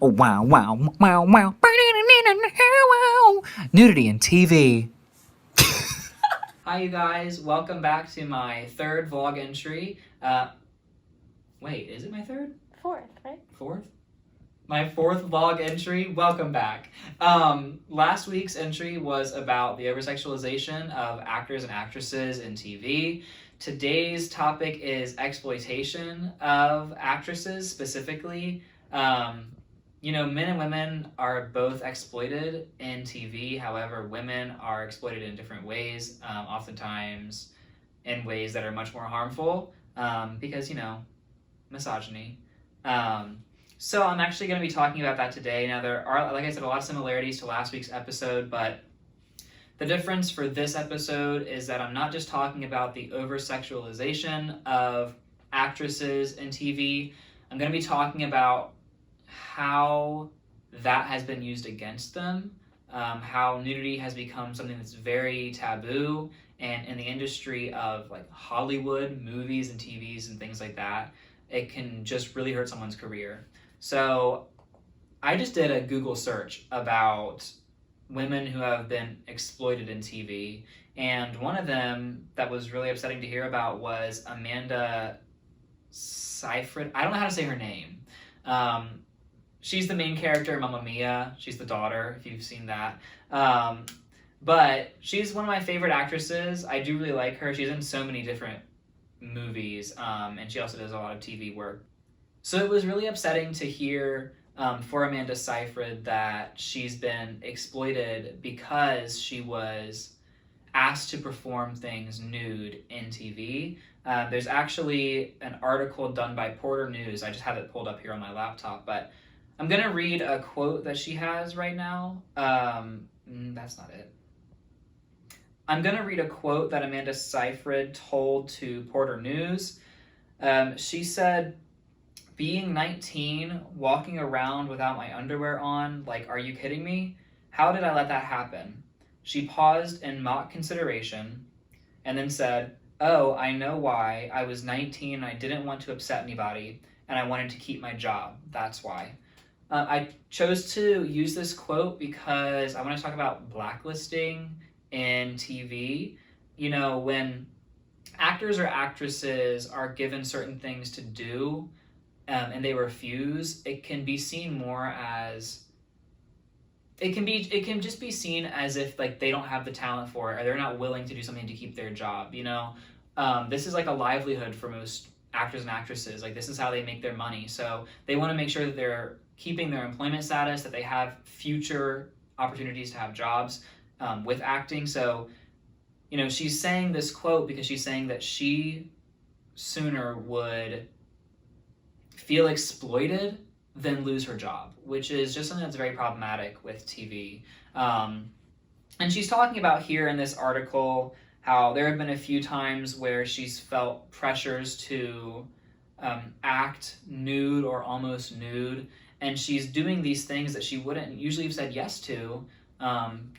Oh, wow, wow, wow, wow. Nudity in TV. Hi, you guys. Welcome back to my third vlog entry. Wait, is it my third? Fourth, right? Fourth? My fourth vlog entry. Welcome back. Last week's entry was about the oversexualization of actors and actresses in TV. Today's topic is exploitation of actresses specifically. Men and women are both exploited in TV. However, women are exploited in different ways, oftentimes in ways that are much more harmful because, misogyny. So I'm actually going to be talking about that today. Now, there are, like I said, a lot of similarities to last week's episode, but the difference for this episode is that I'm not just talking about the over-sexualization of actresses in TV. I'm going to be talking about how that has been used against them, how nudity has become something that's very taboo, and in the industry of like Hollywood, movies and TVs and things like that, it can just really hurt someone's career. So I just did a Google search about women who have been exploited in TV, and one of them that was really upsetting to hear about was Amanda Seyfried. I don't know how to say her name. She's the main character in Mamma Mia. She's the daughter, if you've seen that. But she's one of my favorite actresses. I do really like her. She's in so many different movies, and she also does a lot of TV work. So it was really upsetting to hear for Amanda Seyfried that she's been exploited because she was asked to perform things nude in TV. There's actually an article done by Porter News. I just have it pulled up here on my laptop, but I'm going to read a quote that she has right now. That's not it. I'm going to read a quote that Amanda Seyfried told to Porter News. She said, "Being 19, walking around without my underwear on, like, are you kidding me? How did I let that happen?" She paused in mock consideration and then said, "Oh, I know why. I was 19 and I didn't want to upset anybody, and I wanted to keep my job. That's why." I chose to use this quote because I want to talk about blacklisting in TV. When actors or actresses are given certain things to do and they refuse, it can be seen more as it can just be seen as if like they don't have the talent for it or they're not willing to do something to keep their job. This is like a livelihood for most actors and actresses. Like, this is how they make their money, so they want to make sure that they're keeping their employment status, that they have future opportunities to have jobs with acting. So she's saying this quote because she's saying that she sooner would feel exploited than lose her job, which is just something that's very problematic with TV. And she's talking about here in this article how there have been a few times where she's felt pressures to act nude or almost nude, and she's doing these things that she wouldn't usually have said yes to,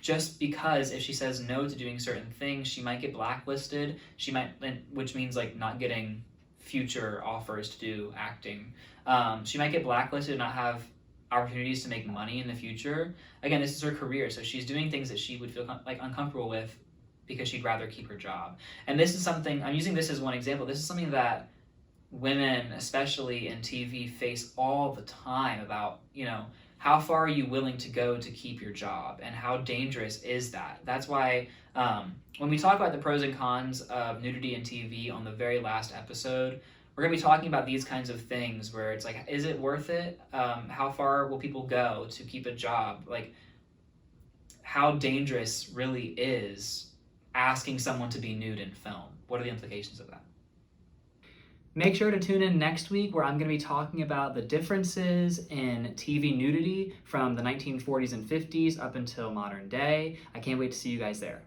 just because if she says no to doing certain things, she might get blacklisted. Which means like not getting future offers to do acting. She might get blacklisted and not have opportunities to make money in the future. Again, this is her career, so she's doing things that she would feel uncomfortable with because she'd rather keep her job. And this is something, I'm using this as one example, this is something that women, especially in TV, face all the time about, how far are you willing to go to keep your job, and how dangerous is that? That's why when we talk about the pros and cons of nudity in TV on the very last episode, we're going to be talking about these kinds of things where it's like, is it worth it? How far will people go to keep a job? Like, how dangerous really is asking someone to be nude in film? What are the implications of that? Make sure to tune in next week where I'm going to be talking about the differences in TV nudity from the 1940s and 50s up until modern day. I can't wait to see you guys there.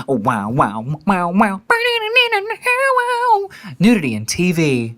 Oh, wow, wow, wow, wow. Nudity in TV.